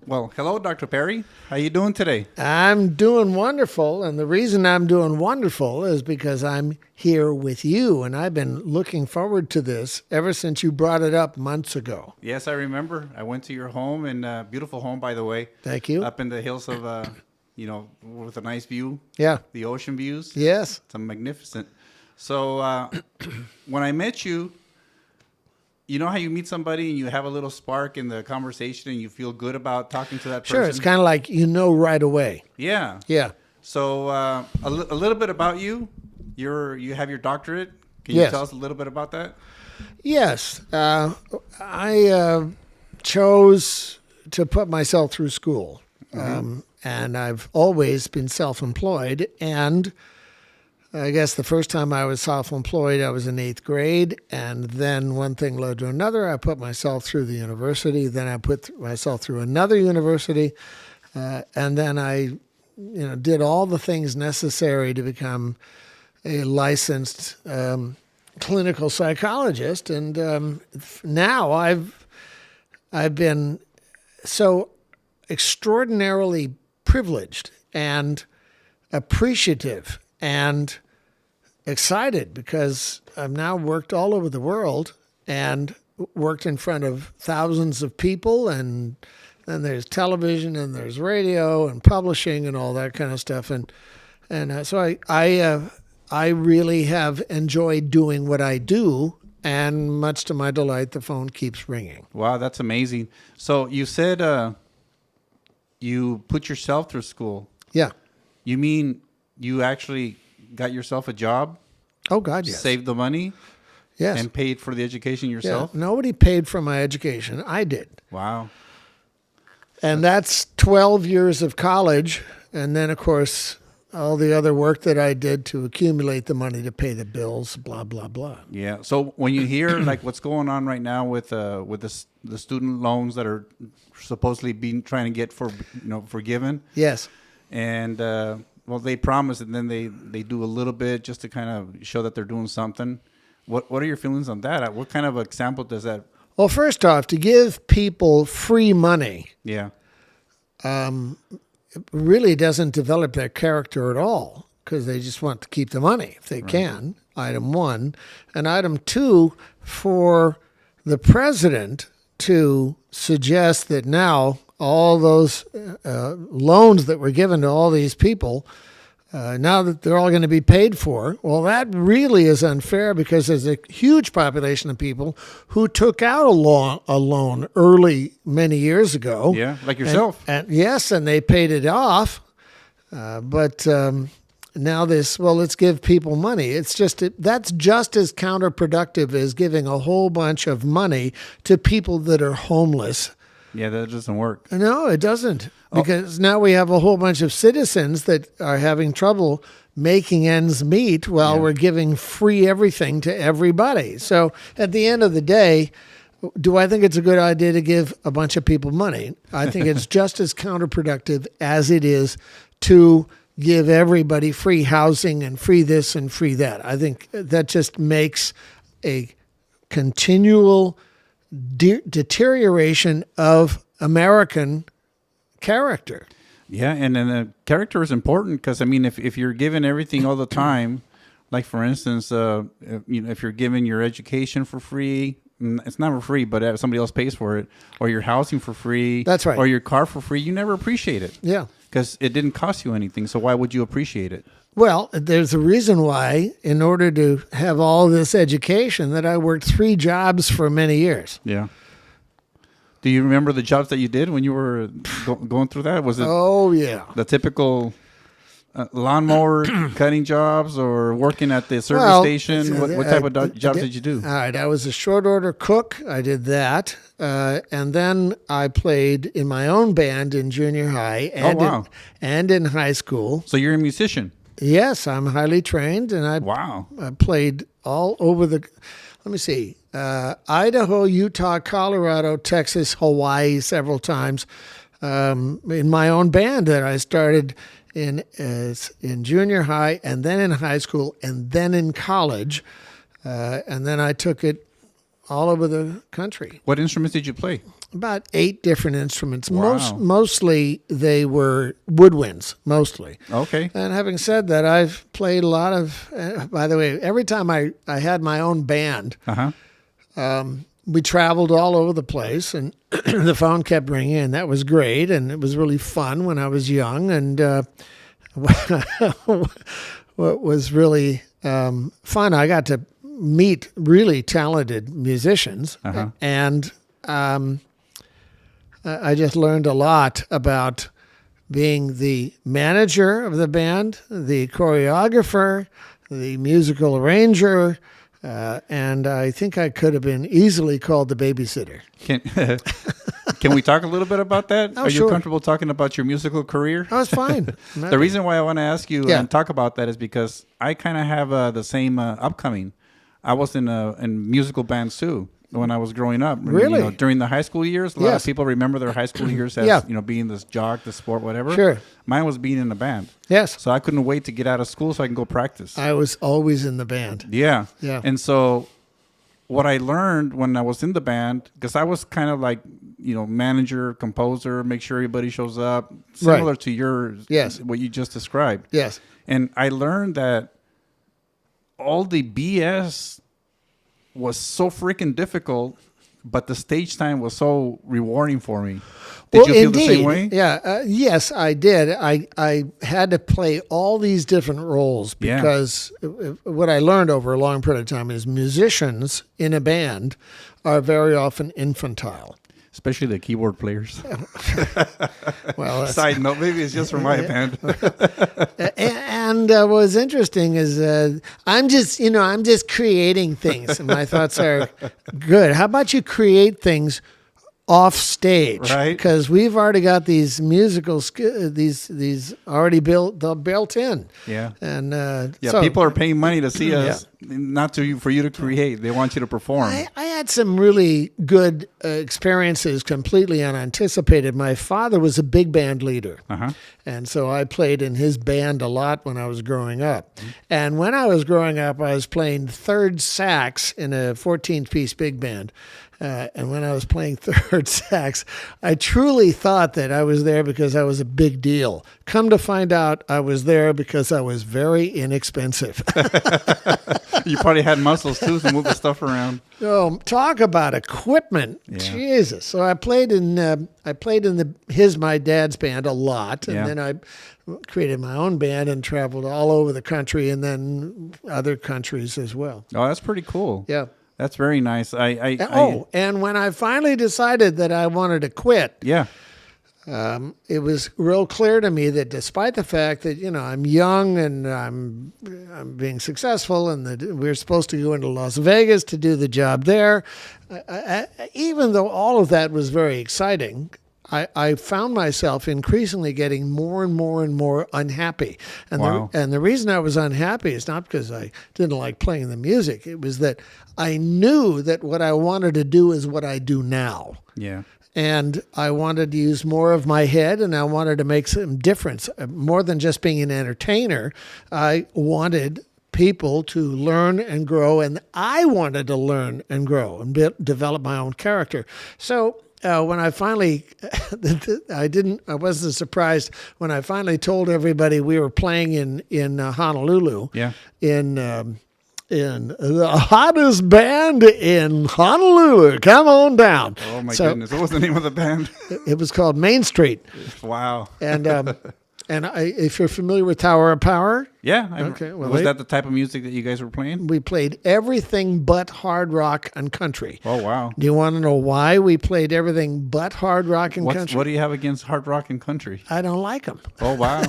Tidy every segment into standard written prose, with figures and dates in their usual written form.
Well, hello, Dr. Perry. How you doing today? I'm doing wonderful, and the reason I'm doing wonderful is because I'm here with you, and I've been looking forward to this ever since you brought it up months ago. Yes, I remember. I went to your home, and beautiful home, by the way. Thank you. Up in the hills of, with a nice view. Yeah. The ocean views. Yes. It's magnificent. So when I met you, you know how you meet somebody and you have a little spark in the conversation and you feel good about talking to that person? Sure, it's kind of like you know right away. Yeah. Yeah. So a little bit about you. You have your doctorate. Can you Yes. tell us a little bit about that? Yes. I chose to put myself through school, and I've always been self-employed, and I guess the first time I was self-employed, I was in 8th grade, and then one thing led to another. I put myself through the university, then I put myself through another university, and then I, did all the things necessary to become a licensed clinical psychologist, and now I've been so extraordinarily privileged and appreciative and excited because I've now worked all over the world and worked in front of thousands of people, and then there's television and there's radio and publishing and all that kind of stuff, and so I really have enjoyed doing what I do, and much to my delight, the phone keeps ringing. Wow, that's amazing. So you said you put yourself through school. Yeah. You mean you actually got yourself a job, Oh, God, yes. saved the money, Yes. and paid for the education Yeah. yourself? Nobody paid for my education. I did. Wow. And that's 12 years of college. And then, of course, all the other work that I did to accumulate the money to pay the bills, blah, blah, blah. Yeah. So when you hear like what's going on right now with the student loans that are supposedly being trying to get forgiven, Yes. and well, they promise and then they do a little bit just to kind of show that they're doing something. What are your feelings on that? What kind of example does that? Well, first off, to give people free money Yeah. really doesn't develop their character at all because they just want to keep the money if they can, item one. And item two, for the president to suggest that now all those loans that were given to all these people, now that they're all going to be paid for, well, that really is unfair because there's a huge population of people who took out a loan early many years ago. Yeah, like yourself. And yes, and they paid it off. But now let's give people money. That's just as counterproductive as giving a whole bunch of money to people that are homeless. Yeah, that doesn't work. No, it doesn't. Because now we have a whole bunch of citizens that are having trouble making ends meet while we're giving free everything to everybody. So at the end of the day, do I think it's a good idea to give a bunch of people money? I think it's just as counterproductive as it is to give everybody free housing and free this and free that. I think that just makes a continual deterioration of American character. Yeah, and then the character is important because, I mean, if you're given everything all the time, like, for instance, if you're given your education for free, it's never free, but somebody else pays for it, or your housing for free. That's right. Or your car for free, you never appreciate it. Yeah. Because it didn't cost you anything, so why would you appreciate it? Well, there's a reason why, in order to have all this education, that I worked 3 jobs for many years. Yeah. Do you remember the jobs that you did when you were going through that? Was it Oh, yeah. the typical lawnmower cutting jobs or working at the service station? What type of jobs did you do? All right. I was a short order cook. I did that. And then I played in my own band in junior high and in high school. So you're a musician? Yes, I'm highly trained, and I played all over let me see, Idaho, Utah, Colorado, Texas, Hawaii several times in my own band that I started in junior high and then in high school and then in college. And then I took it all over the country. What instruments did you play? about 8 different instruments. Wow. Mostly they were woodwinds, mostly. Okay. And having said that, I've played a lot of. By the way, every time I had my own band, we traveled all over the place, and the phone kept ringing, and that was great, and it was really fun when I was young. And what was really fun, I got to meet really talented musicians, and I just learned a lot about being the manager of the band, the choreographer, the musical arranger, and I think I could have been easily called the babysitter. Can we talk a little bit about that? Oh, Are you sure. comfortable talking about your musical career? I was fine. The reason why I want to ask you Yeah. and talk about that is because I kind of have the same upcoming. I was in musical bands too when I was growing up. Really? You know, during the high school years, a lot Yes. of people remember their high school years as Yeah. being this jock, the sport, whatever. Sure. Mine was being in a band. Yes, So I couldn't wait to get out of school so I can go practice. I was always in the band. Yeah. Yeah. And so what I learned when I was in the band, because I was kind of like, manager, composer, make sure everybody shows up, similar to yours, Yes. what you just described. Yes. And I learned that all the BS was so freaking difficult, but the stage time was so rewarding for me. Did you feel the same way? Yeah. Yes, I did. I had to play all these different roles Yeah. because what I learned over a long period of time is musicians in a band are very often infantile. Especially the keyboard players. Well, that's- Side note, maybe it's just for my band. and what was interesting is I'm just creating things, and my thoughts are good. How about you create things off stage, Right. Because we've already got these musical these already built in. Yeah. And Yeah, so people are paying money to see us, not for you to create. They want you to perform. I had some really good experiences, completely unanticipated. My father was a big band leader. And so I played in his band a lot when I was growing up. And when I was growing up, I was playing third sax in a 14-piece big band. And when I was playing third sax, I truly thought that I was there because I was a big deal. Come to find out, I was there because I was very inexpensive. You probably had muscles too to move the stuff around. Oh, talk about equipment, Jesus! So I played in my dad's band a lot, and then I created my own band and traveled all over the country, and then other countries as well. Oh, that's pretty cool. Yeah. That's very nice. And when I finally decided that I wanted to quit, yeah. it was real clear to me that despite the fact that I'm young and I'm being successful, and that we're supposed to go into Las Vegas to do the job there, even though all of that was very exciting, I found myself increasingly getting more and more and more unhappy. And Wow. the reason I was unhappy is not because I didn't like playing the music. It was that I knew that what I wanted to do is what I do now. Yeah. And I wanted to use more of my head, and I wanted to make some difference. More than just being an entertainer, I wanted people to learn and grow, and I wanted to learn and grow and develop my own character. So when I finally, I wasn't surprised when I finally told everybody we were playing in Honolulu. Yeah. In the hottest band in Honolulu. Come on down. Oh my So goodness. What was the name of the band? it was called Main Street. Wow. And if you're familiar with Tower of Power, Yeah. Okay, well, was that the type of music that you guys were playing? we played everything but hard rock and country. Oh wow. Do you want to know why we played everything but hard rock and country? What do you have against hard rock and country? I don't like them. Oh wow.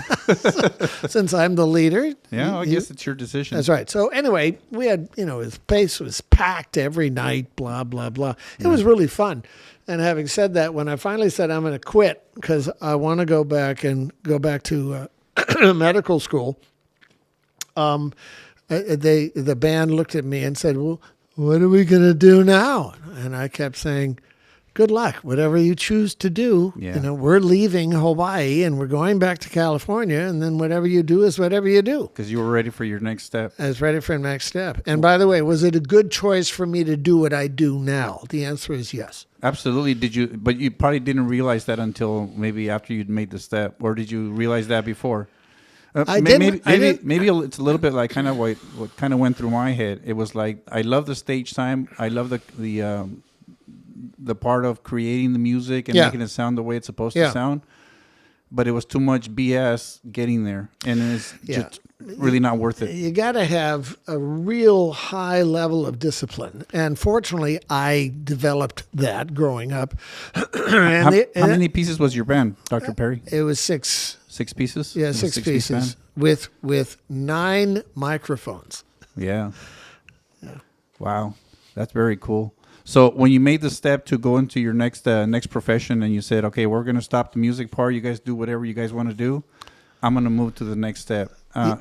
Since I'm the leader. Yeah, I guess it's your decision. That's right. So anyway, we had, his place was packed every night, blah, blah, blah. It was really fun. And having said that, when I finally said I'm going to quit because I want to go back to medical school, the band looked at me and said, "Well, what are we going to do now?" And I kept saying, good luck. Whatever you choose to do, Yeah. we're leaving Hawaii and we're going back to California, and then whatever you do is whatever you do. Because you were ready for your next step. I was ready for the next step. And by the way, was it a good choice for me to do what I do now? The answer is yes. Absolutely. But you probably didn't realize that until maybe after you'd made the step, or did you realize that before? I didn't. Maybe it's a little bit like kind of what kind of went through my head. It was like, I love the stage time. I love the part of creating the music and Yeah. making it sound the way it's supposed Yeah. to sound. But it was too much BS getting there, and it's Yeah. just really not worth it. You got to have a real high level of discipline. And fortunately, I developed that growing up. How many pieces was your band, Dr. Perry? It was 6. 6 pieces? Yeah, It was a 6 six-piece pieces band? with 9 microphones. Yeah. Wow, that's very cool. So when you made the step to go into your next profession, and you said, okay, we're going to stop the music part. You guys do whatever you guys want to do. I'm going to move to the next step.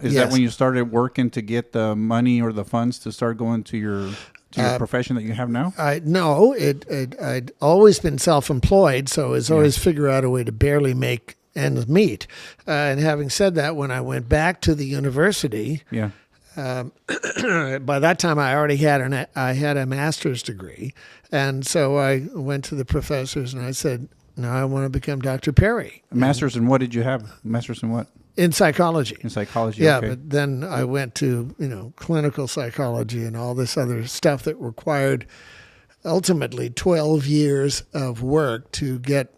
Is that yes. when you started working to get the money or the funds to start going to your profession that you have now? I'd always been self-employed, so I was always figure out a way to barely make ends meet. And having said that, when I went back to the university, Yeah. by that time I already had a master's degree, and so I went to the professors and I said, "No, I want to become Dr. Perry." A master's in what did you have? Master's in what? In psychology. In psychology. Yeah, Okay. but then I went to, clinical psychology and all this other stuff that required ultimately 12 years of work to get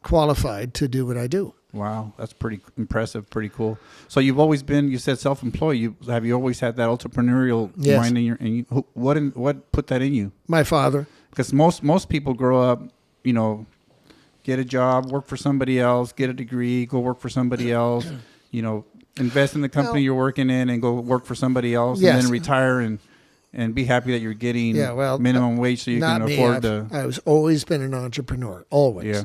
qualified to do what I do. Wow, that's pretty impressive, pretty cool. So you've always been, you said self-employed. Have you always had that entrepreneurial Yes. mind in your? What put that in you? My father. Because most people grow up, get a job, work for somebody else, get a degree, go work for somebody else, invest in the company you're working in, and go work for somebody else, Yes. and then retire and be happy that you're getting minimum wage so you Not can me. afford the. I've always been an entrepreneur, always. Yeah.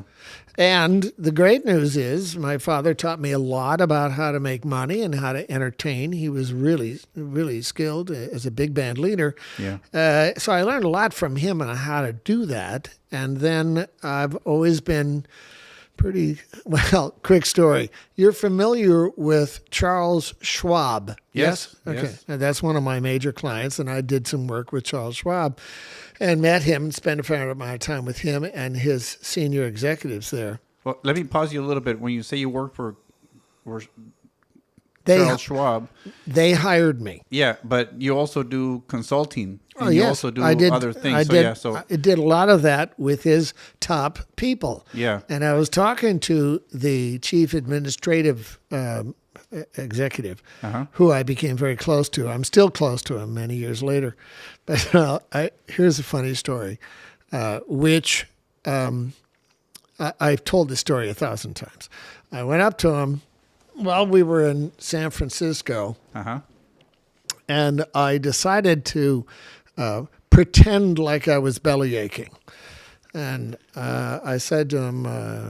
And the great news is my father taught me a lot about how to make money and how to entertain. He was really, really skilled as a big band leader. Yeah. So I learned a lot from him on how to do that. And then I've always been quick story. You're familiar with Charles Schwab? Yes. Okay. Yes. Now, that's one of my major clients, and I did some work with Charles Schwab and met him and spent a fair amount of time with him and his senior executives there. Well, let me pause you a little bit. When you say you work for They, Charles Schwab, they hired me. yeah, but you also do consulting. And Oh, you yes. also do I did, other things. I so did, yeah, so I did a lot of that with his top people. Yeah. And I was talking to the chief administrative executive, who I became very close to. I'm still close to him many years later. But here's a funny story, which I've told this story 1,000 times. I went up to him while we were in San Francisco, and I decided to pretend like I was belly aching. And I said to him,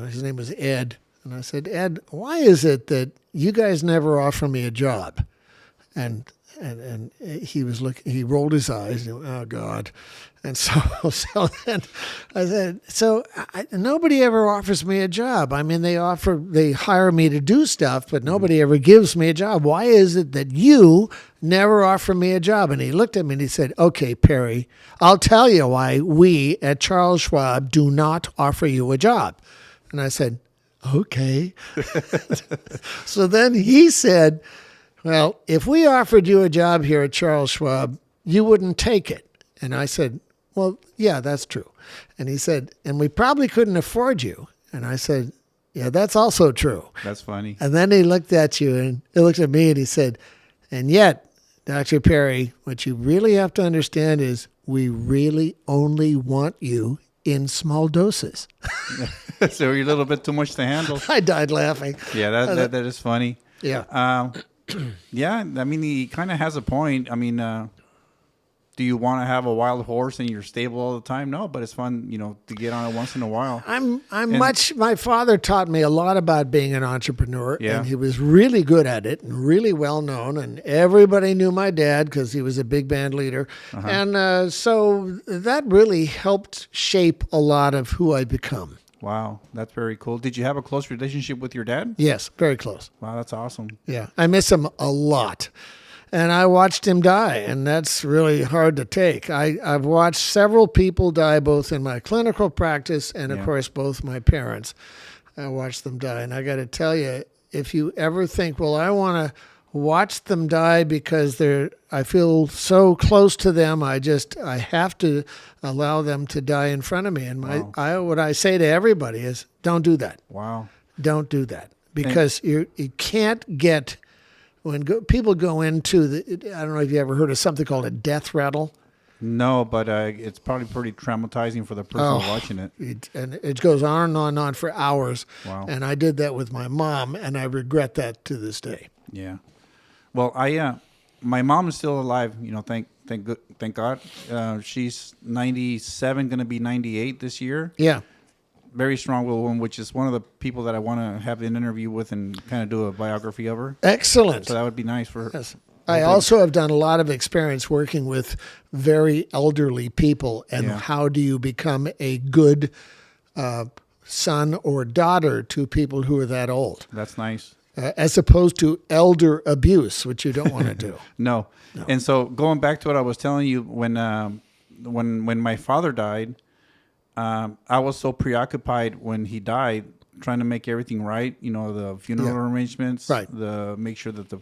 his name was Ed, and I said, "Ed, why is it that you guys never offer me a job?" And he was looking. He rolled his eyes. And, oh God! And so then I said, nobody ever offers me a job. I mean, they hire me to do stuff, but nobody ever gives me a job. Why is it that you never offer me a job? And he looked at me and he said, "Okay, Perry, I'll tell you why we at Charles Schwab do not offer you a job." And I said, "Okay." So then he said, "Well, if we offered you a job here at Charles Schwab, you wouldn't take it." And I said, "Well, yeah, that's true." And he said, "And we probably couldn't afford you." And I said, "Yeah, that's also true." That's funny. And then he looked at you and he looked at me and he said, "And yet, Dr. Perry, what you really have to understand is we really only want you in small doses." So you're a little bit too much to handle. I died laughing. Yeah, that is funny. Yeah. Yeah, I mean, he kind of has a point. I mean, do you want to have a wild horse in your stable all the time? No, but it's fun, to get on it once in a while. My father taught me a lot about being an entrepreneur, Yeah. and he was really good at it and really well known, and everybody knew my dad because he was a big band leader. And so that really helped shape a lot of who I become. Wow, that's very cool. Did you have a close relationship with your dad? Yes, very close. Wow, that's awesome. Yeah, I miss him a lot. And I watched him die, and that's really hard to take. I've watched several people die, both in my clinical practice and, of Yeah. course, both my parents. I watched them die. And I got to tell you, if you ever think, well, I want to watch them die because I feel so close to them, I have to allow them to die in front of me. And what I say to everybody is, don't do that. Wow. Don't do that, because you can't get... When people go into I don't know if you ever heard of something called a death rattle. No, but it's probably pretty traumatizing for the person watching it. It goes on and on and on for hours. Wow. And I did that with my mom, and I regret that to this day. Yeah. Well, my mom is still alive. Thank God. She's 97, going to be 98 this year. Yeah. Very strong-willed woman, which is one of the people that I want to have an interview with and kind of do a biography of her. Excellent. So that would be nice for her. Yes. I also have done a lot of experience working with very elderly people, and Yeah. how do you become a good son or daughter to people who are that old, That's nice. as opposed to elder abuse, which you don't want to do. No. And so going back to what I was telling you, when my father died, I was so preoccupied when he died, trying to make everything right. The funeral arrangements, Right. Make sure that the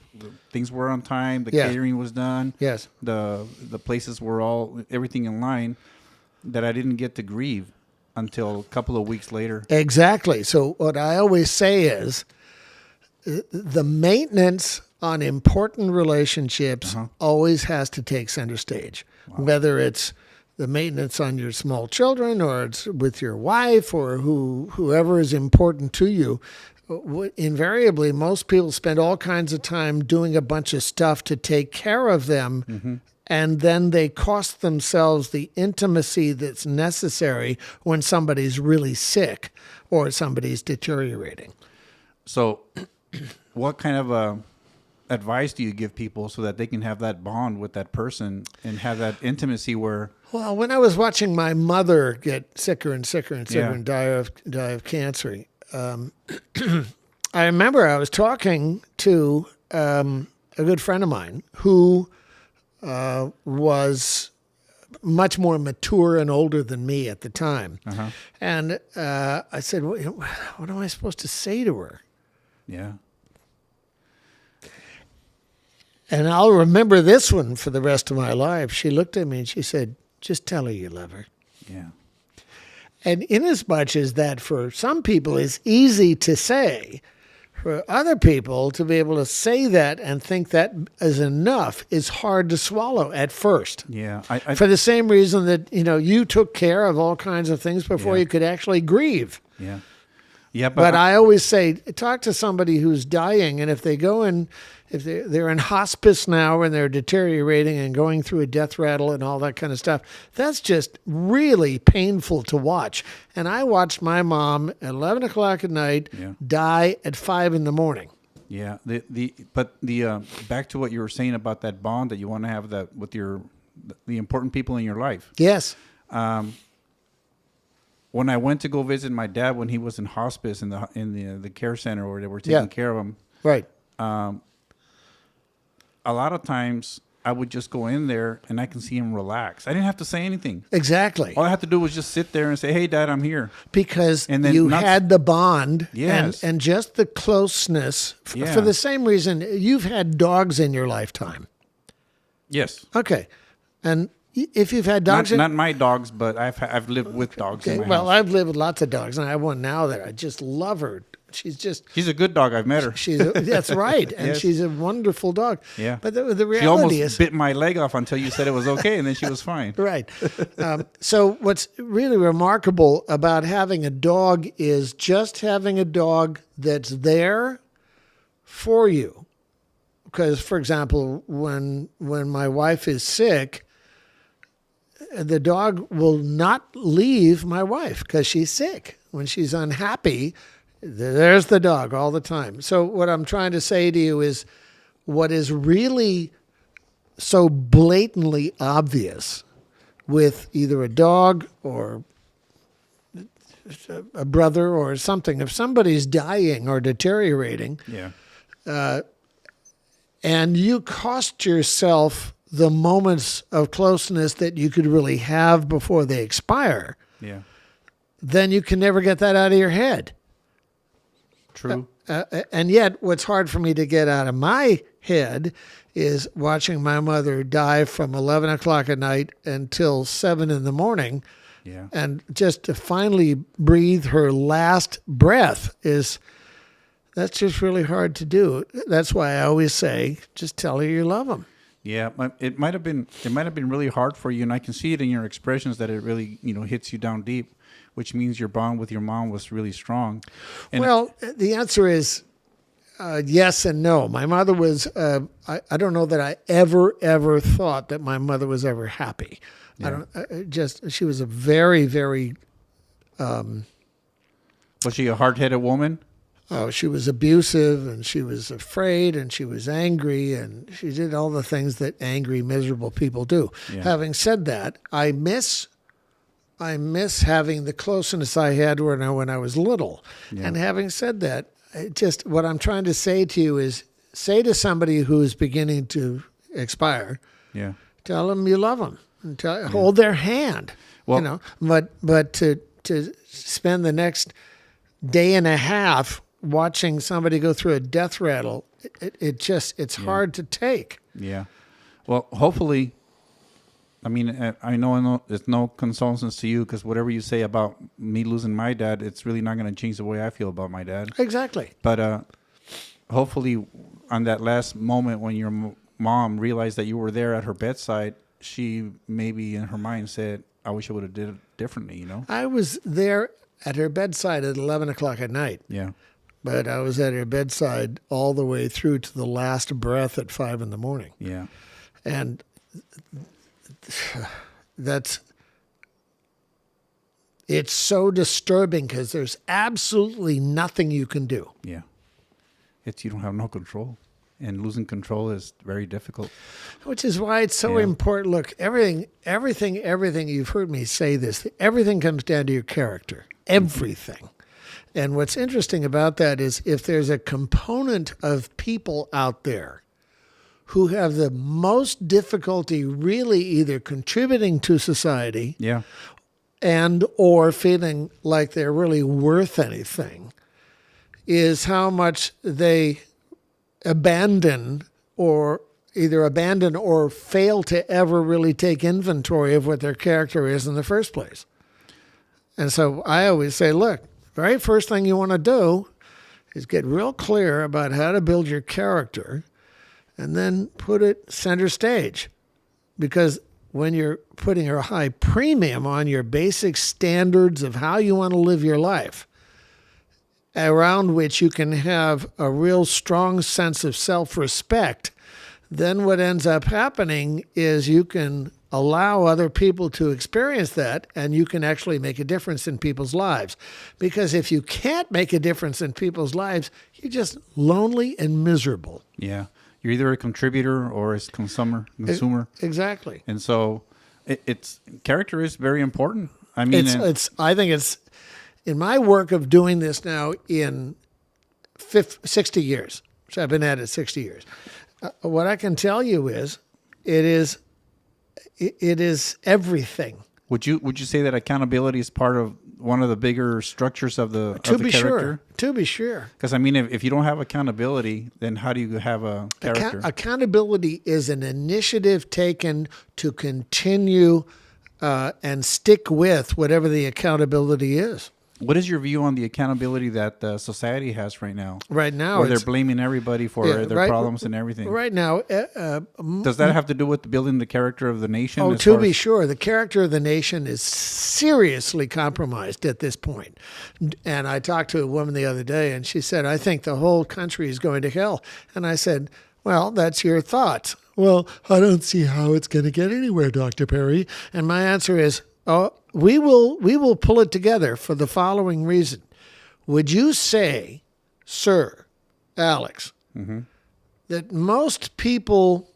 things were on time, the Yeah. catering was done, Yes. the places were everything in line. That I didn't get to grieve until a couple of weeks later. Exactly. So what I always say is the maintenance on important relationships always has to take center stage, whether it's the maintenance on your small children, or it's with your wife, or whoever is important to you. Invariably, most people spend all kinds of time doing a bunch of stuff to take care of them, and then they cost themselves the intimacy that's necessary when somebody's really sick or somebody's deteriorating. So, what kind of advice do you give people so that they can have that bond with that person and have that intimacy where... Well, when I was watching my mother get sicker and sicker and sicker Yeah. and die of cancer, I remember I was talking to a good friend of mine who was much more mature and older than me at the time. And I said, what am I supposed to say to her? Yeah. And I'll remember this one for the rest of my life. She looked at me and she said, just tell her you love her. Yeah. And inasmuch as that for some people is easy to say, for other people to be able to say that and think that is enough is hard to swallow at first. Yeah. For the same reason that, you took care of all kinds of things before Yeah. you could actually grieve. Yeah. Yeah, But I always say, talk to somebody who's dying, and if they go in, if they're in hospice now and they're deteriorating and going through a death rattle and all that kind of stuff, that's just really painful to watch. And I watched my mom at 11 o'clock at night Yeah. die at 5 in the morning. Yeah. But back to what you were saying about that bond that you want to have that with the important people in your life. Yes. When I went to go visit my dad when he was in hospice in the care center where they were taking Yeah. care of him, Right. a lot of times I would just go in there and I can see him relax. I didn't have to say anything. Exactly. All I had to do was just sit there and say, "Hey, Dad, I'm here." Because And then you not- had the bond Yes. and just the closeness. Yeah. For the same reason, you've had dogs in your lifetime. Yes. Okay. And if you've had dogs... Not my dogs, but I've lived with dogs in my well, house. I've lived with lots of dogs, and I have one now that I just love her. She's She's a good dog. I've met her. That's right, and Yes. she's a wonderful dog. Yeah. But the She almost reality is, bit my leg off until you said it was okay, and then she was fine. right. So what's really remarkable about having a dog is just having a dog that's there for you. Because, for example, when my wife is sick, the dog will not leave my wife because she's sick. When she's unhappy, there's the dog all the time. So what I'm trying to say to you is what is really so blatantly obvious with either a dog or a brother or something, if somebody's dying or deteriorating, Yeah. and you cost yourself the moments of closeness that you could really have before they expire, Yeah. then you can never get that out of your head. True. And yet, what's hard for me to get out of my head is watching my mother die from 11 o'clock at night until 7 in the morning. Yeah. And just to finally breathe her last breath that's just really hard to do. That's why I always say, just tell her you love them. Yeah, it might have been really hard for you, and I can see it in your expressions that it really hits you down deep, which means your bond with your mom was really strong. And Well, the answer is yes and no. My mother was. I don't know that I ever thought that my mother was ever happy. I don't. She was a very, very. was she a hard-headed woman? Oh, she was abusive, and she was afraid, and she was angry, and she did all the things that angry, miserable people do. Yeah. Having said that, I miss having the closeness I had when I was little. Yeah. And having said that, just what I'm trying to say to you is, say to somebody who is beginning to expire, Yeah. tell them you love them, and hold their hand. Well- But to spend the next day and a half watching somebody go through a death rattle, it's hard to take. Yeah. Well, hopefully, I mean, I know it's no consolence to you because whatever you say about me losing my dad, it's really not going to change the way I feel about my dad. Exactly. But hopefully, on that last moment when your mom realized that you were there at her bedside, she maybe in her mind said, I wish I would have did it differently, I was there at her bedside at 11 o'clock at night, Yeah. but I was at her bedside all the way through to the last breath at 5 in the morning. Yeah. And it's so disturbing because there's absolutely nothing you can do. Yeah. You don't have no control. And losing control is very difficult. Which is why it's so Yeah. important. Look, everything you've heard me say this, everything comes down to your character. Everything. And what's interesting about that is if there's a component of people out there who have the most difficulty really either contributing to society Yeah. and or feeling like they're really worth anything, is how much they abandon or fail to ever really take inventory of what their character is in the first place. And so I always say, look, the very first thing you want to do is get real clear about how to build your character and then put it center stage. Because when you're putting a high premium on your basic standards of how you want to live your life, around which you can have a real strong sense of self-respect, then what ends up happening is you can allow other people to experience that, and you can actually make a difference in people's lives. Because if you can't make a difference in people's lives, you're just lonely and miserable. Yeah. You're either a contributor or a consumer. Exactly. And so it's character is very important. I mean, I think it's in my work of doing this now in 60 years, which I've been at it 60 years. What I can tell you is, it is everything. Would you say that accountability is part of one of the bigger structures of the character? To be sure. Because I mean, if you don't have accountability, then how do you have a character? Accountability is an initiative taken to continue and stick with whatever the accountability is. What is your view on the accountability that society has right now? Right now, where they're blaming everybody for their problems and everything. Right now, does that have to do with building the character of the nation? Oh, to be sure, the character of the nation is seriously compromised at this point. And I talked to a woman the other day, and she said, "I think the whole country is going to hell." And I said, Well, that's your thoughts. Well, I don't see how it's going to get anywhere, Dr. Perry. And my answer is, we will pull it together for the following reason. Would you say, sir, Alex, that most people,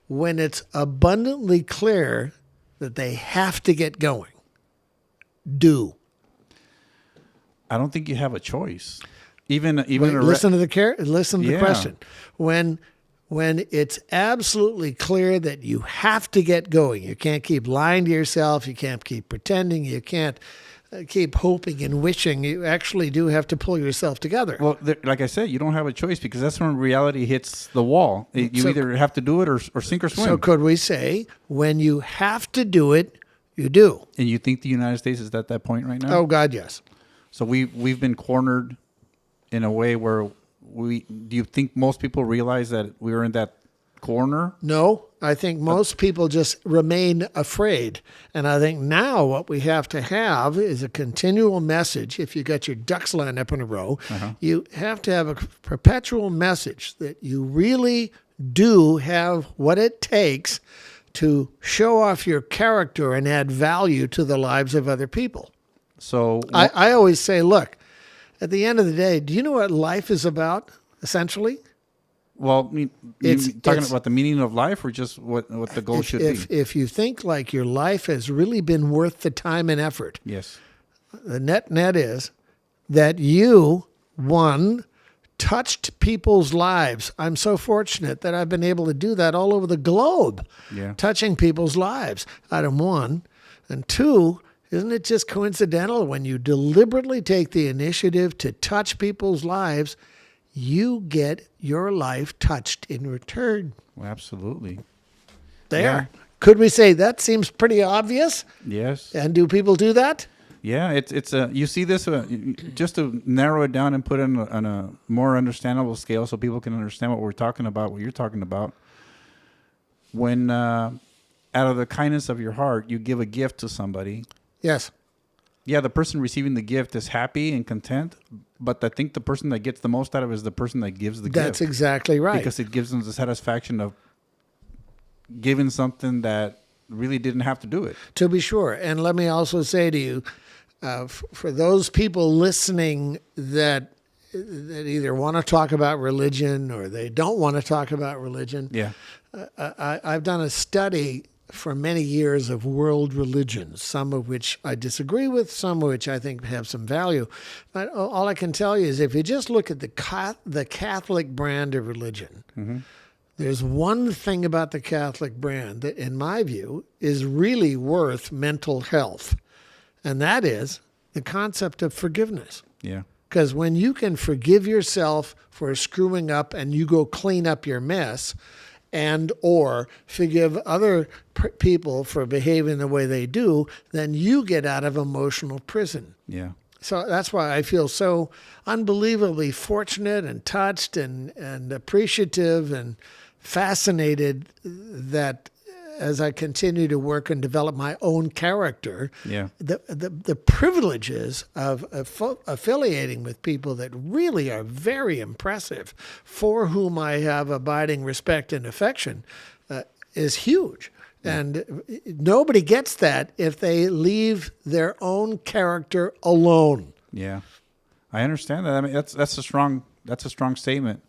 when it's abundantly clear that they have to get going, do? I don't think you have a choice. Even Wait, a listen to the Yeah. question. When it's absolutely clear that you have to get going, you can't keep lying to yourself, you can't keep pretending, you can't keep hoping and wishing. You actually do have to pull yourself together. Well, like I said, you don't have a choice because that's when reality hits the wall. You So- either have to do it or sink or swim. So could we say, when you have to do it, you do? And you think the United States is at that point right now? Oh God, yes. So we've been cornered in a way where do you think most people realize that we're in that corner? No, I think most people just remain afraid. And I think now what we have to have is a continual message. If you got your ducks lined up in a row, you have to have a perpetual message that you really do have what it takes to show off your character and add value to the lives of other people. So I always say, look, at the end of the day, do you know what life is about, essentially? well, you It's- talking it's- about the meaning of life or just what the goal should be? If you think like your life has really been worth the time and effort, Yes. the net is that you, one, touched people's lives. I'm so fortunate that I've been able to do that all over the globe, Yeah. touching people's lives, item one. And two, isn't it just coincidental when you deliberately take the initiative to touch people's lives, you get your life touched in return? Well, absolutely. There. Yeah. Could we say that seems pretty obvious? Yes. And do people do that? Yeah, it's a you see this just to narrow it down and put it on a more understandable scale so people can understand what we're talking about, what you're talking about. When out of the kindness of your heart, you give a gift to somebody. Yes. Yeah, the person receiving the gift is happy and content, but I think the person that gets the most out of it is the person that gives the That's gift. exactly right. Because it gives them the satisfaction of giving something that really didn't have to do it. To be sure. And let me also say to you, for those people listening that either want to talk about religion or they don't want to talk about religion, Yeah. I've done a study for many years of world religions, some of which I disagree with, some of which I think have some value. But all I can tell you is if you just look at the Catholic brand of religion, there's one thing about the Catholic brand that, in my view, is really worth mental health, and that is the concept of forgiveness. Yeah. Because when you can forgive yourself for screwing up and you go clean up your mess, and or forgive other people for behaving the way they do, then you get out of emotional prison. Yeah. So that's why I feel so unbelievably fortunate and touched and appreciative and fascinated that as I continue to work and develop my own character, Yeah. the privileges of affiliating with people that really are very impressive, for whom I have abiding respect and affection, is huge. And nobody gets that if they leave their own character alone. Yeah, I understand that. I mean, that's a strong statement,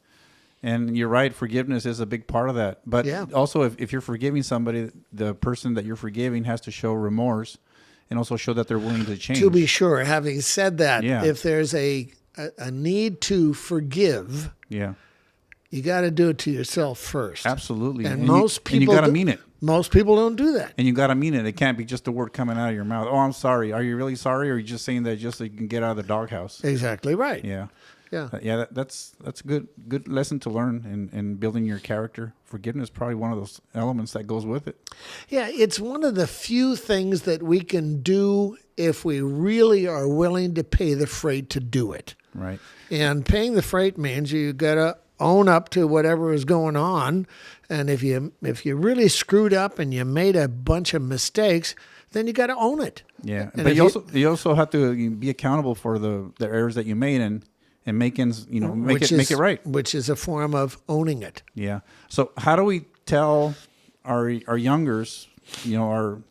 and you're right. Forgiveness is a big part of that. But Yeah. also, if you're forgiving somebody, the person that you're forgiving has to show remorse, and also show that they're willing to change. To be sure, having said that, Yeah. if there's a need to forgive, Yeah, you got to do it to yourself first. absolutely. And you- most people and you got to do- mean it. Most people don't do that. And you got to mean it. It can't be just a word coming out of your mouth. Oh, I'm sorry. Are you really sorry, or are you just saying that just so you can get out of the doghouse? Exactly right. Yeah. Yeah. Yeah, that's a good lesson to learn in building your character. Forgiveness is probably one of those elements that goes with it. Yeah, it's one of the few things that we can do if we really are willing to pay the freight to do it. Right. And paying the freight means you got to own up to whatever is going on. And if you really screwed up and you made a bunch of mistakes, then you got to own it. Yeah, And but if you also have to be accountable for the errors that you made, and and making make which it right. Which is a form of owning it. Yeah. So how do we tell our youngers, our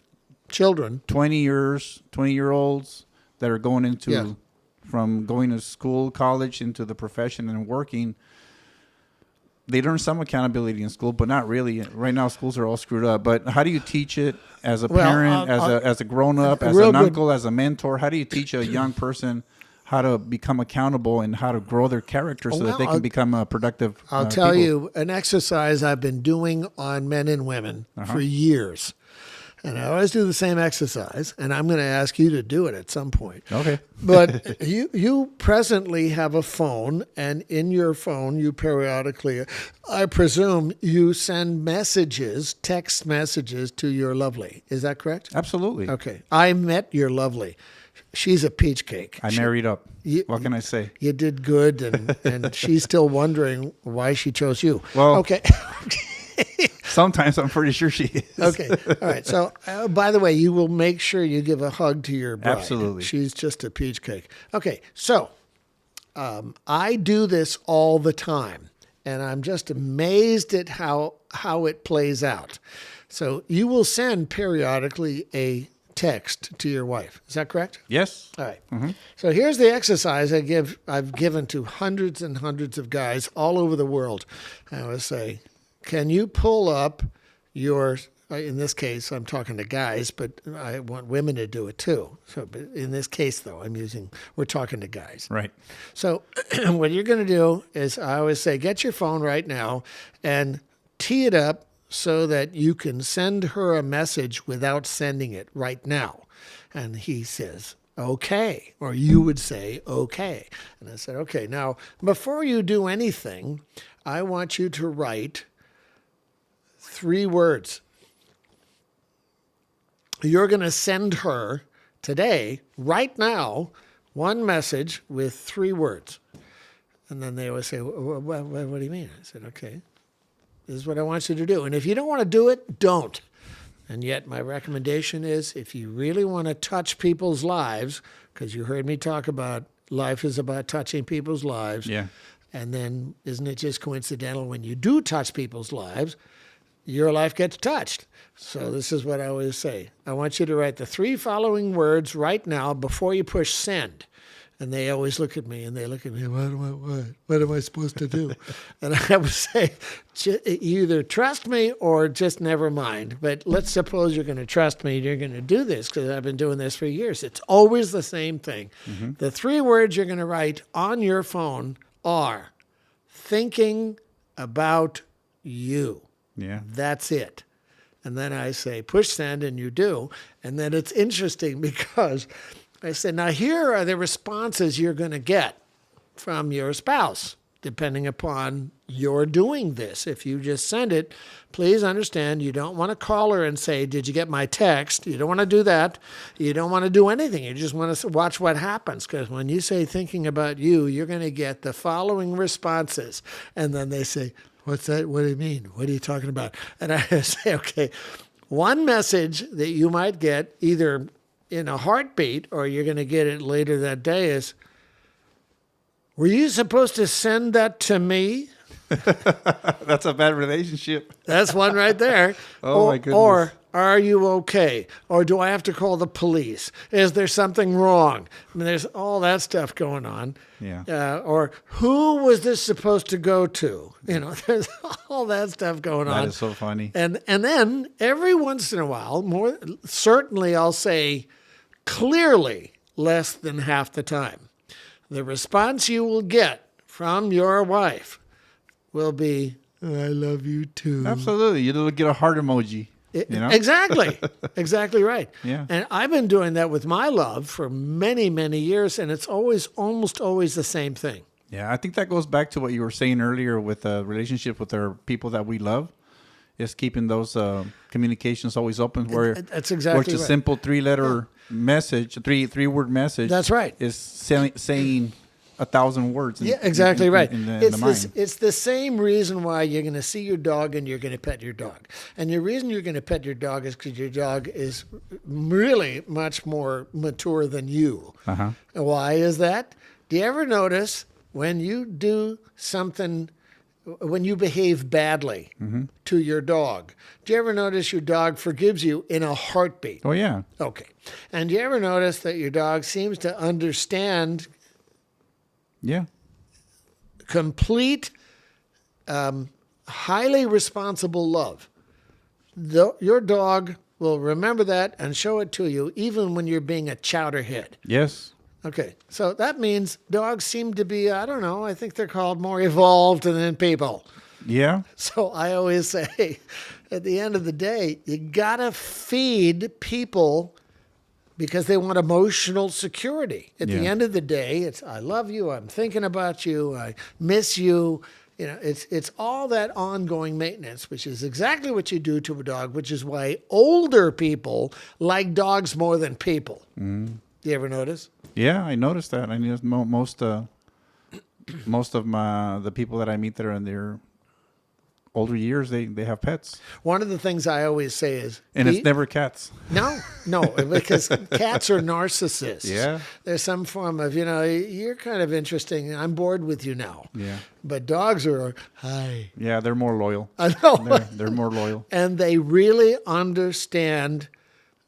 Children. 20-year-olds that are going into Yeah. from going to school, college, into the profession and working? They learn some accountability in school, but not really. Right now, schools are all screwed up. But how do you teach it as a parent, as a grown up, as an uncle, as a mentor? How do you teach a young person how to become accountable and how to grow their character so that they can become a productive? I'll tell people? you an exercise I've been doing on men and women for years. And I always do the same exercise, and I'm going to ask you to do it at some point. Okay. But you presently have a phone, and in your phone, you periodically, I presume, you send messages, text messages to your lovely. Is that correct? Absolutely. Okay. I met your lovely. She's a peach cake. I married up. What can I say? You did good, and she's still wondering why she chose you. Well, okay. Sometimes I'm pretty sure she is. Okay. All right. So, by the way, you will make sure you give a hug to your bride. Absolutely. She's just a peach cake. Okay. So, I do this all the time, and I'm just amazed at how it plays out. So, you will send periodically a text to your wife. Is that correct? Yes. All right. So here's the exercise I've given to hundreds and hundreds of guys all over the world. I would say, can you pull up your, in this case, I'm talking to guys, but I want women to do it too. So but in this case, though, we're talking to guys. Right. So what you're going to do is, I always say, get your phone right now and tee it up so that you can send her a message without sending it right now. And he says, okay. Or you would say, okay. And I said, okay. Now, before you do anything, I want you to write 3 words. You're going to send her today, right now, one message with 3 words. And then they always say, what do you mean? I said, okay. This is what I want you to do. And if you don't want to do it, don't. And yet my recommendation is, if you really want to touch people's lives, because you heard me talk about life is about touching people's lives. Yeah. And then isn't it just coincidental when you do touch people's lives, your life gets touched? So this is what I always say. I want you to write the 3 following words right now before you push send. And they always look at me, what am I supposed to do? And I would say, either trust me or just never mind. But let's suppose you're going to trust me, you're going to do this, because I've been doing this for years. It's always the same thing. Mm-hmm. The 3 words you're going to write on your phone are thinking about you. Yeah. That's it. And then I say, push send, and you do. And then it's interesting because I said, now here are the responses you're going to get from your spouse, depending upon your doing this. If you just send it, please understand you don't want to call her and say, did you get my text? You don't want to do that. You don't want to do anything. You just want to watch what happens, because when you say thinking about you, you're going to get the following responses. And then they say, what's that? What do you mean? What are you talking about? And I say, okay, one message that you might get either in a heartbeat, or you're going to get it later that day, is, were you supposed to send that to me? That's a bad relationship. That's one right there. My goodness. Or, are you okay? Or do I have to call the police? Is there something wrong? I mean, there's all that stuff going on. Yeah. Or who was this supposed to go to? There's all that stuff going on. That is so funny. And then every once in a while, certainly I'll say clearly less than half the time, the response you will get from your wife will be, I love you too. Absolutely. You'll get a heart emoji. Exactly. Exactly right. Yeah. And I've been doing that with my love for many, many years, and it's almost always the same thing. Yeah, I think that goes back to what you were saying earlier with a relationship with our people that we love. Is keeping those communications always open. Where that's exactly right. A simple 3-letter message, a 3-word message. That's right. Is saying 1,000 words. Exactly right. In the mind. It's the same reason why you're going to see your dog and you're going to pet your dog. And the reason you're going to pet your dog is because your dog is really much more mature than you. Uh-huh. And why is that? Do you ever notice when you do something, when you behave badly to your dog, do you ever notice your dog forgives you in a heartbeat? Oh yeah. Okay. And do you ever notice that your dog seems to understand Yeah. complete, highly responsible love? Your dog will remember that and show it to you even when you're being a chowderhead. Yes. Okay, so that means dogs seem to be, I don't know, I think they're called more evolved than people. Yeah. So I always say, at the end of the day, you gotta feed people because they want emotional security. At the Yeah. end of the day, it's I love you, I'm thinking about you, I miss you. You know, it's all that ongoing maintenance, which is exactly what you do to a dog, which is why older people like dogs more than people. Do you ever notice? Yeah, I noticed that. I mean, most of the people that I meet that are in their older years, they have pets, One of the things I always say is, and it's never cats. no, because cats are narcissists. Yeah. There's some form of, you're kind of interesting. I'm bored with you now. Yeah. But dogs are, hi. Yeah, they're more loyal. I know. They're more loyal. And they really understand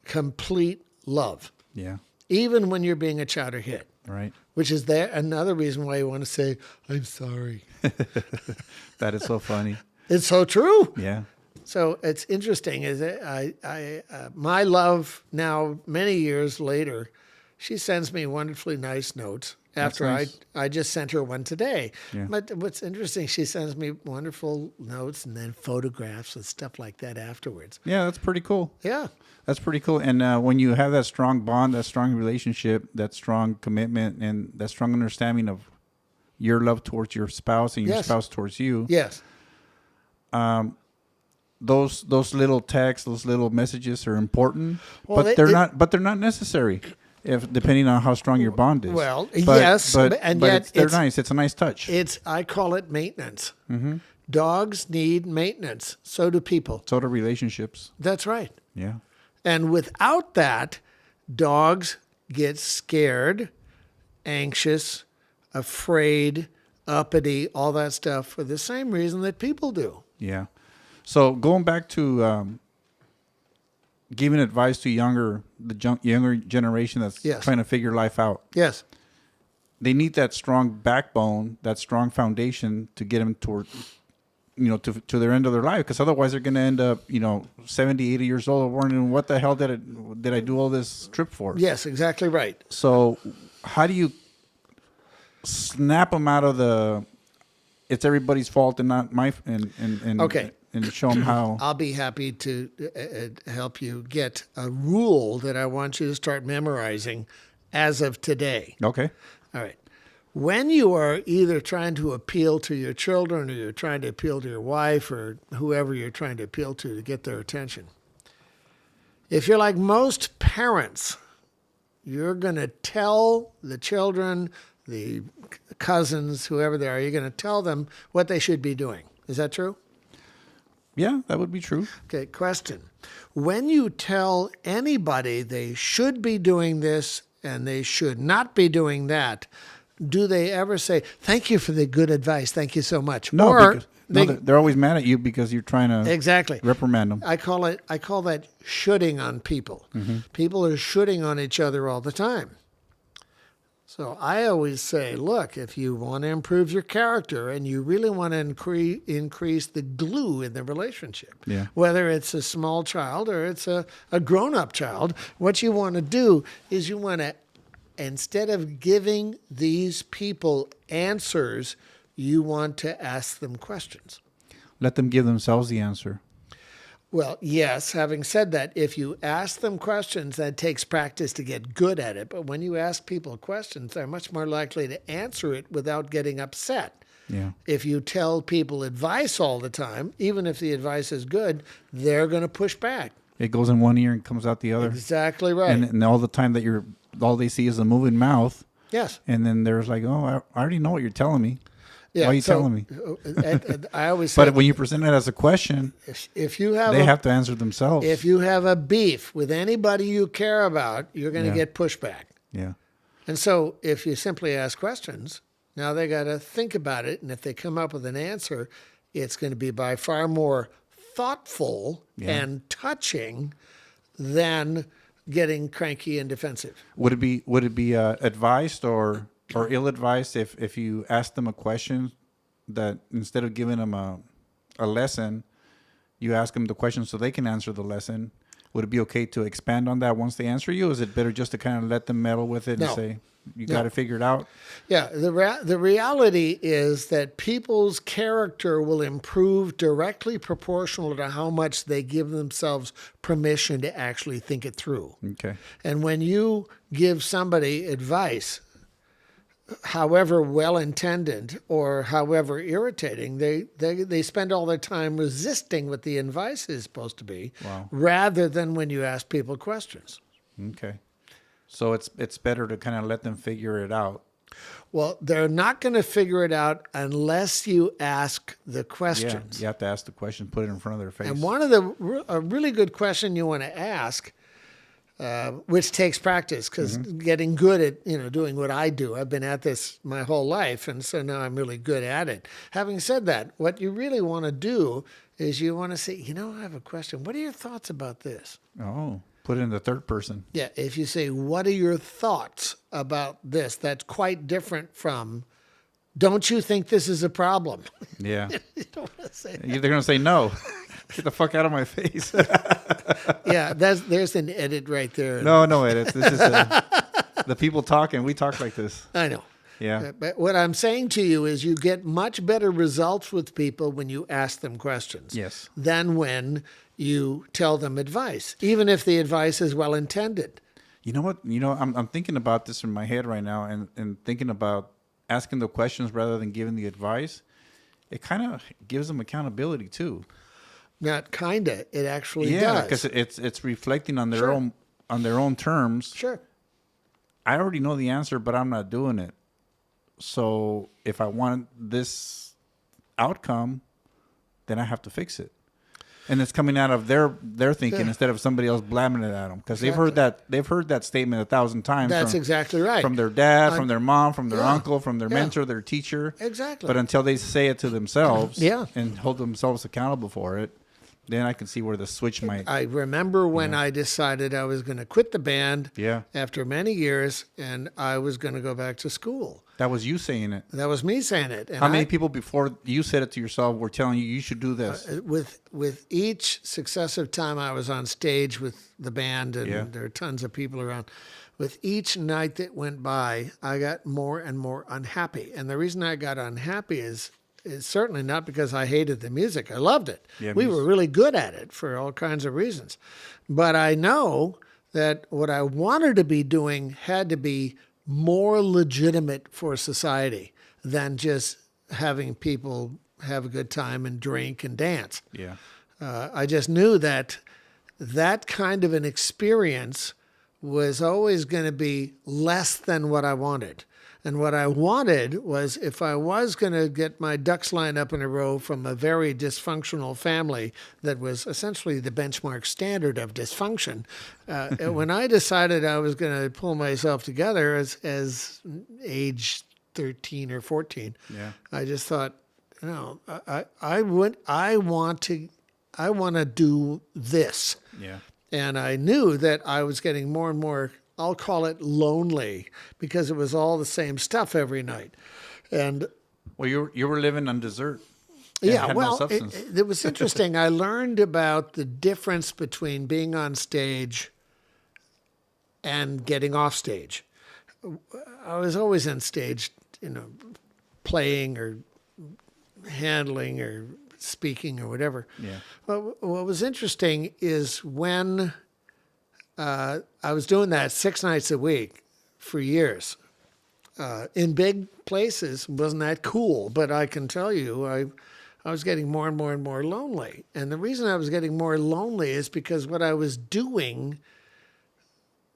complete love, Yeah. even when you're being a chowderhead, Right. which is another reason why you want to say, I'm sorry. That is so funny. It's so true. Yeah. So it's interesting. Is it? My love now, many years later, she sends me wonderfully nice notes. After nice. I just sent her one today. Yeah. But what's interesting, she sends me wonderful notes and then photographs and stuff like that afterwards. Yeah, that's pretty cool. Yeah. That's pretty cool. And when you have that strong bond, that strong relationship, that strong commitment, and that strong understanding of your love towards your spouse and your Yes. spouse towards you, Yes. those little texts, those little messages are important, Well, but they're not necessary. If depending on how strong your bond is. Well, But- yes, but and but yet they're it's- nice. It's a nice touch. I call it maintenance. Dogs need maintenance. So do people. So do relationships. That's right. Yeah. And without that, dogs get scared, anxious, afraid, uppity, all that stuff for the same reason that people do. Yeah. So going back to giving advice to younger generation that's Yes. trying to figure life out, Yes. they need that strong backbone, that strong foundation to get them toward, to their end of their life. Because otherwise they're going to end up, 70, 80 years old, wondering what the hell did I do all this trip for? Yes, exactly right. So how do you snap them out of it's everybody's fault and not my, and Okay. and show them how. I'll be happy to help you get a rule that I want you to start memorizing as of today. Okay. All right. When you are either trying to appeal to your children or you're trying to appeal to your wife or whoever you're trying to appeal to get their attention, if you're like most parents, you're going to tell the children, the cousins, whoever they are, you're going to tell them what they should be doing. Is that true? Yeah, that would be true. Okay, question. When you tell anybody they should be doing this and they should not be doing that, do they ever say, thank you for the good advice, thank you so much? No, Or because they're always mad at you because you're trying to exactly. reprimand them. I call that shooting on people. People are shooting on each other all the time. So I always say, look, if you want to improve your character and you really want to increase the glue in the relationship, Yeah. whether it's a small child or it's a grown-up child, what you want to do is you want to, instead of giving these people answers, you want to ask them questions. Let them give themselves the answer. Well, yes, having said that, if you ask them questions, that takes practice to get good at it. But when you ask people questions, they're much more likely to answer it without getting upset. Yeah. If you tell people advice all the time, even if the advice is good, they're going to push back. It goes in one ear and comes out the other. Exactly right. And all the time that all they see is a moving mouth. Yes. And then there's like, oh, I already know what you're telling me. Yeah, Why are you so, telling me? I always say, But when you present it as a question, if you have they have to answer themselves. if you have a beef with anybody you care about, you're going to Yeah. get pushback. Yeah. And so if you simply ask questions, Now they got to think about it, and if they come up with an answer, it's going to be by far more thoughtful and touching than getting cranky and defensive. Would it be advised or ill advised if you ask them a question that instead of giving them a lesson, you ask them the question so they can answer the lesson? Would it be okay to expand on that once they answer you? Or is it better just to kind of let them meddle with it and say, you got to figure it out? Yeah, the reality is that people's character will improve directly proportional to how much they give themselves permission to actually think it through. Okay. And when you give somebody advice, however well-intended or however irritating, they spend all their time resisting what the advice is supposed to be, rather than when you ask people questions. Okay. So it's better to kind of let them figure it out. Well, they're not going to figure it out unless you ask the questions. Yeah, you have to ask the question, put it in front of their face. And one of a really good question you want to ask, which takes practice, because getting good at doing what I do, I've been at this my whole life, and so now I'm really good at it. Having said that, what you really want to do is you want to say, I have a question. What are your thoughts about this? Oh, put it in the third person. Yeah, if you say, what are your thoughts about this? That's quite different from, don't you think this is a problem? Yeah. You don't want to say that. They're going to say no. Get the fuck out of my face. Yeah, there's an edit right there. No edits. This is the people talking. We talk like this. I know. Yeah. But what I'm saying to you is you get much better results with people when you ask them questions. Yes. Than when you tell them advice, even if the advice is well intended. You know what? I'm thinking about this in my head right now, and thinking about asking the questions rather than giving the advice. It kind of gives them accountability too. Not kinda. It actually does. Yeah, because it's reflecting on their own terms. Sure. I already know the answer, but I'm not doing it. So if I want this outcome, then I have to fix it. And it's coming out of their thinking instead of somebody else blamming it at them, because they've heard that statement 1,000 times. That's exactly right. From their dad, from their mom, from their uncle, from their mentor, their teacher. Exactly. But until they say it to themselves, Yeah. and hold themselves accountable for it, then I can see where the switch might. I remember when I decided I was going to quit the band. Yeah. After many years, and I was going to go back to school. That was you saying it. That was me saying it. And How many people before you said it to yourself were telling you should do this? With each successive time I was on stage with the band, and there are tons of people around, with each night that went by, I got more and more unhappy. And the reason I got unhappy is certainly not because I hated the music. I loved it. Yeah, we were really good at it for all kinds of reasons. But I know that what I wanted to be doing had to be more legitimate for society than just having people have a good time and drink and dance. Yeah. I just knew that kind of an experience was always going to be less than what I wanted. And what I wanted was, if I was going to get my ducks lined up in a row from a very dysfunctional family that was essentially the benchmark standard of dysfunction, when I decided I was going to pull myself together as age 13 or 14, I just thought, I want to do this. Yeah. And I knew that I was getting more and more, I'll call it lonely, because it was all the same stuff every night. And well, you were living on dessert. yeah, had well, no substance. it was interesting. I learned about the difference between being on stage and getting off stage. I was always on stage, playing or handling or speaking or whatever. Yeah. Well, what was interesting is when I was doing that 6 nights a week for years. In big places, wasn't that cool, but I can tell you, I was getting more and more and more lonely. And the reason I was getting more lonely is because what I was doing,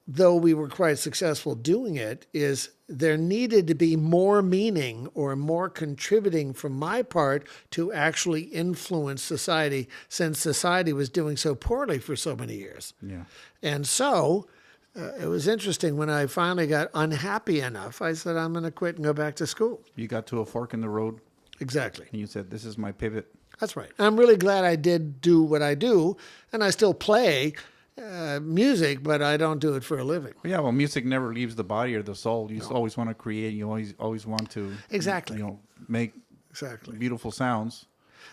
though we were quite successful doing it, is there needed to be more meaning or more contributing from my part to actually influence society, since society was doing so poorly for so many years. Yeah. And so it was interesting when I finally got unhappy enough. I said, I'm going to quit and go back to school. You got to a fork in the road Exactly. and you said, "This is my pivot." That's right. I'm really glad I did do what I do, and I still play music, but I don't do it for a living. Yeah, well, music never leaves the body or the soul. You always want to create. You always want to Exactly. make Exactly. beautiful sounds.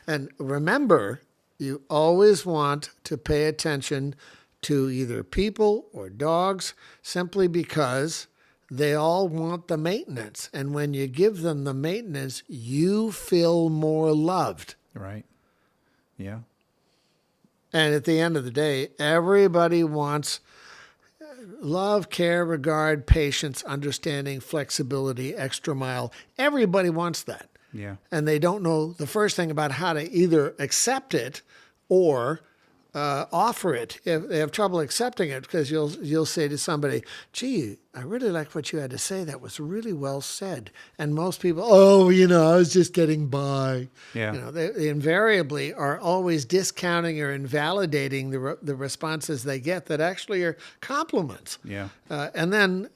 And remember, you always want to pay attention to either people or dogs simply because they all want the maintenance. And when you give them the maintenance, you feel more loved. Right. Yeah. And at the end of the day, everybody wants love, care, regard, patience, understanding, flexibility, extra mile. Everybody wants that. Yeah. And they don't know the first thing about how to either accept it or offer it. If they have trouble accepting it, because you'll say to somebody, "Gee, I really like what you had to say. That was really well said." And most people, "Oh, I was just getting by." Yeah. They invariably are always discounting or invalidating the responses they get that actually are compliments. Yeah. And then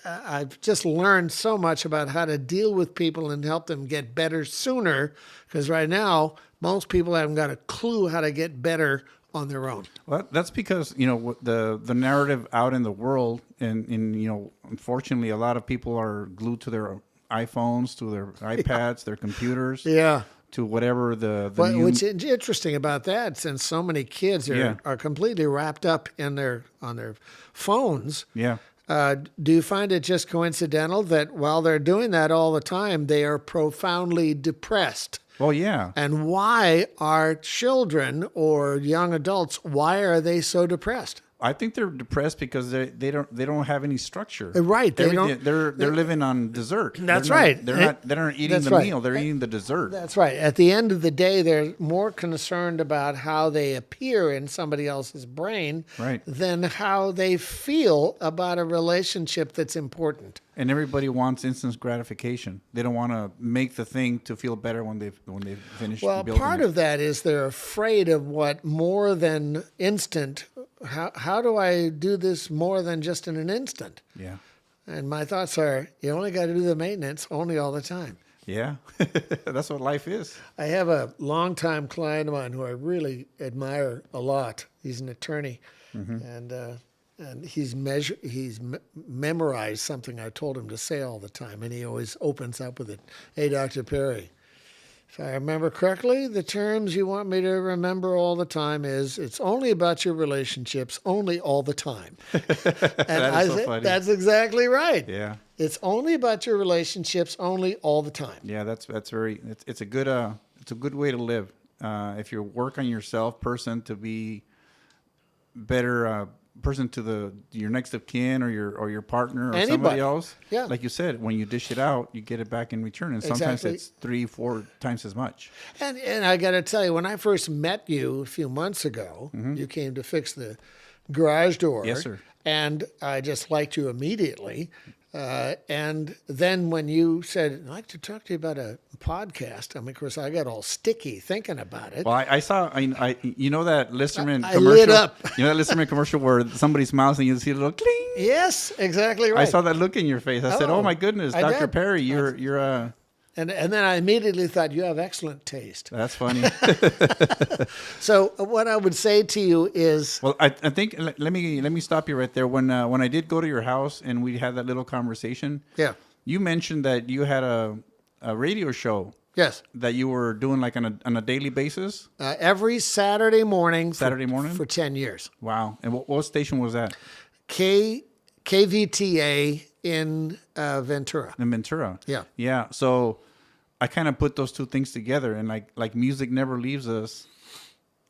I've just learned so much about how to deal with people and help them get better sooner, because right now, most people haven't got a clue how to get better on their own. Well, that's because the narrative out in the world, and unfortunately, a lot of people are glued to their iPhones, to their iPads, their computers, Yeah. to whatever the What's interesting about that, since so many kids are completely wrapped up on their phones, yeah. do you find it just coincidental that while they're doing that all the time, they are profoundly depressed? Well, yeah. And why are children or young adults, why are they so depressed? I think they're depressed because they don't have any structure. Right. They're living on dessert. That's They're not- right. They're not eating That's the right. meal. They're eating the dessert. That's right. At the end of the day, they're more concerned about how they appear in somebody else's brain Right. than how they feel about a relationship that's important. And everybody wants instant gratification. They don't want to make the thing to feel better when they finish Well, building part it. of that is they're afraid of what more than instant. How do I do this more than just in an instant? Yeah. And my thoughts are, you only got to do the maintenance only all the time. Yeah. That's what life is. I have a longtime client of mine who I really admire a lot. He's an attorney, and he's memorized something I told him to say all the time, and he always opens up with it. "Hey, Dr. Perry, if I remember correctly, the terms you want me to remember all the time is it's only about your relationships, only all the time." And That is so funny. That's exactly right. Yeah. It's only about your relationships, only all the time. Yeah, that's very. It's a good way to live. If you work on yourself, person, to be better person to your next of kin or your partner or Anybody. somebody else. Yeah. Like you said, when you dish it out, you get it back in return, and sometimes Exactly. it's 3-4 times as much. And I got to tell you, when I first met you a few months ago, you came to fix the garage door. Yes, sir. And I just liked you immediately. And then when you said, "I'd like to talk to you about a podcast," I mean, of course, I got all sticky thinking about it. Well, I saw, that Listerman I commercial. lit up. You know that Listerman commercial where somebody smiles and you see a little cling. Yes, exactly right. I saw that look in your face. I said, Oh, "Oh my goodness, I Dr. did. Perry, you're And then I immediately thought, you have excellent taste. that's funny." So what I would say to you is, Well, I think let me stop you right there. When I did go to your house and we had that little conversation, yeah, you mentioned that you had a radio show yes, that you were doing like on a daily basis. every Saturday morning. Saturday morning? for 10 years. Wow! And what station was that? KVTA in Ventura. In Ventura. Yeah. Yeah. So I kind of put those two things together, and like music never leaves us.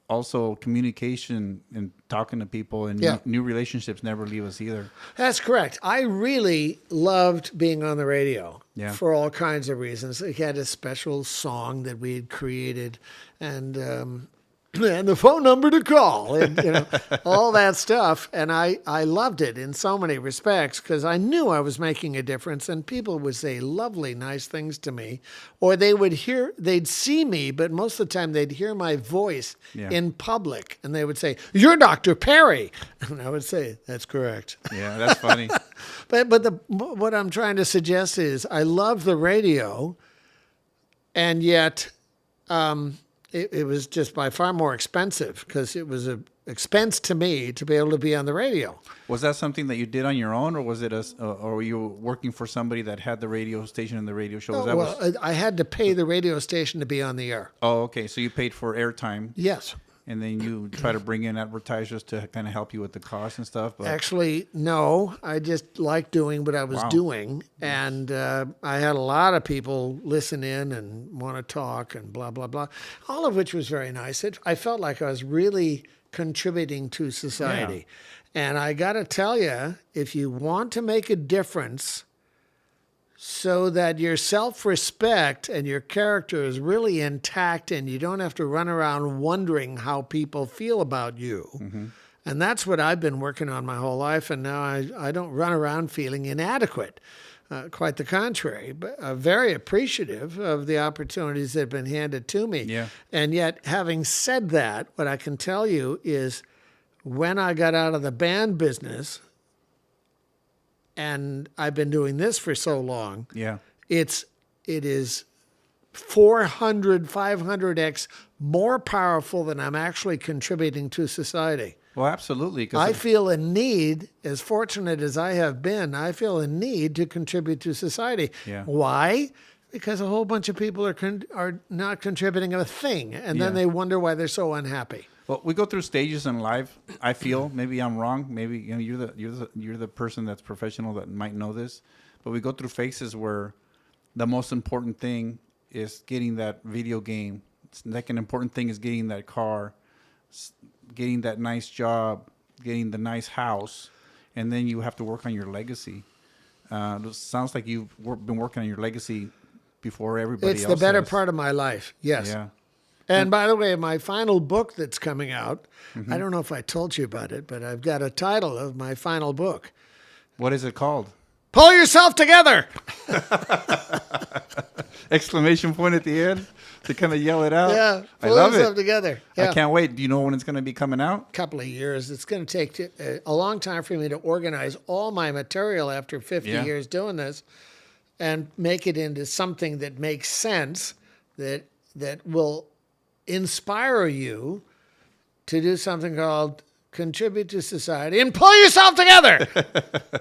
Also, communication and talking to people and Yeah. new relationships never leave us either. That's correct. I really loved being on the radio Yeah. for all kinds of reasons. We had a special song that we had created, and and the phone number to call, and all that stuff. And I loved it in so many respects because I knew I was making a difference, and people would say lovely, nice things to me, or they'd see me, but most of the time they'd hear my voice in public, and they would say, "You're Dr. Perry," and I would say, "That's correct." Yeah, that's funny. But what I'm trying to suggest is I love the radio, and yet it was just by far more expensive because it was an expense to me to be able to be on the radio. Was that something that you did on your own, or was it or were you working for somebody that had the radio station and the radio show? I had to pay the radio station to be on the air. Oh, okay. So you paid for airtime. Yes. And then you try to bring in advertisers to kind of help you with the cost and stuff. But actually, no. I just liked doing what I was doing, and I had a lot of people listen in and want to talk and blah blah blah. All of which was very nice. I felt like I was really contributing to society, and I got to tell you, if you want to make a difference, so that your self-respect and your character is really intact and you don't have to run around wondering how people feel about you. Mm-hmm. And that's what I've been working on my whole life, and now I don't run around feeling inadequate. Quite the contrary, but very appreciative of the opportunities that have been handed to me. Yeah. And yet, having said that, what I can tell you is when I got out of the band business, and I've been doing this for so long, it is 400, 500x more powerful than I'm actually contributing to society. Well, absolutely. I feel a need, as fortunate as I have been, I feel a need to contribute to society. Yeah. Why? Because a whole bunch of people are not contributing a thing, and then they wonder why they're so unhappy. Well, we go through stages in life. I feel maybe I'm wrong. Maybe you're the person that's professional that might know this. But we go through phases where the most important thing is getting that video game. Second important thing is getting that car, getting that nice job, getting the nice house, and then you have to work on your legacy. It sounds like you've been working on your legacy before everybody else. It's the better part of my life. Yes. Yeah. And by the way, my final book that's coming out, I don't know if I told you about it, but I've got a title of my final book. What is it called? Pull Yourself Together! Exclamation point at the end to kind of yell it out. Yeah, I love yourself it. Together. Yeah. I can't wait. Do you know when it's going to be coming out? Couple of years. It's going to take a long time for me to organize all my material after 50 years doing this and make it into something that makes sense, that will inspire you to do something called contribute to society and pull yourself together.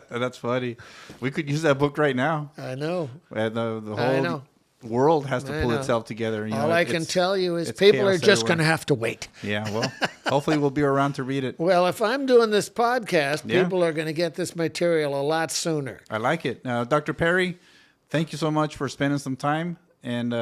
That's funny. We could use that book right now. I know. And the whole world has to pull itself together. All I can tell you is people are just going to have to wait. Yeah, well, hopefully we'll be around to read it. Well, if I'm doing this podcast, people are going to get this material a lot sooner. I like it. Dr. Perry, thank you so much for spending some time and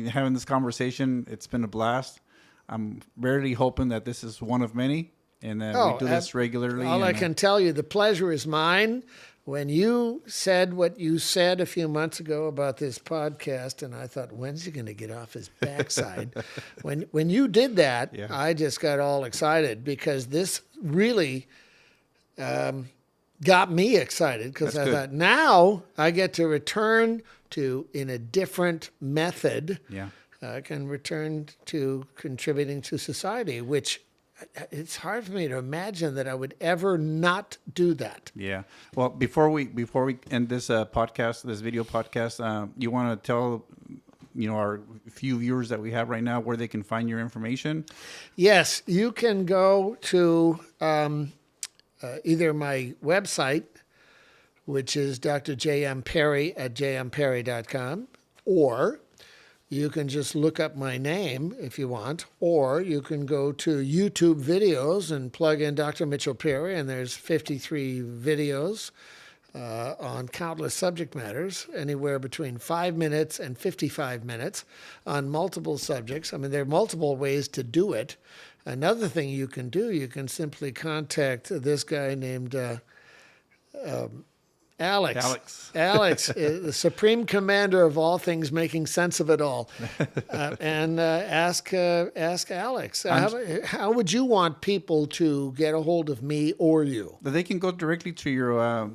having this conversation. It's been a blast. I'm really hoping that this is one of many and that we do this regularly. All I can tell you, the pleasure is mine. When you said what you said a few months ago about this podcast, and I thought, when's he going to get off his backside? when you did that, I just got all excited because this really got me excited because I thought, now I get to return to, in a different method, I can return to contributing to society, which it's hard for me to imagine that I would ever not do that. Yeah. Well, before we end this podcast, this video podcast, you want to tell our few viewers that we have right now where they can find your information? Yes, you can go to either my website, which is Dr. J.M. Perry at jmperry.com, or you can just look up my name if you want, or you can go to YouTube videos and plug in Dr. Mitchell Perry, and there's 53 videos on countless subject matters, anywhere between 5 minutes and 55 minutes on multiple subjects. I mean, there are multiple ways to do it. Another thing you can do, you can simply contact this guy named Alex. Alex. The supreme commander of all things, making sense of it all. And ask Alex. How would you want people to get a hold of me or you? They can go directly to your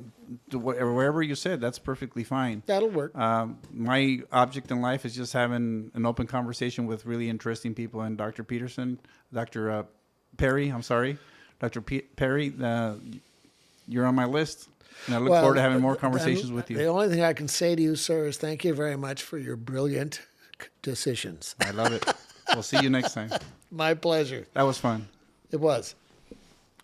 wherever you said. That's perfectly fine. That'll work. My object in life is just having an open conversation with really interesting people. And Dr. Peterson, Dr. Perry, I'm sorry, Dr. Perry, you're on my list. And I look forward to having more conversations with you. The only thing I can say to you, sir, is thank you very much for your brilliant decisions. I love it. We'll see you next time. My pleasure. That was fun. It was.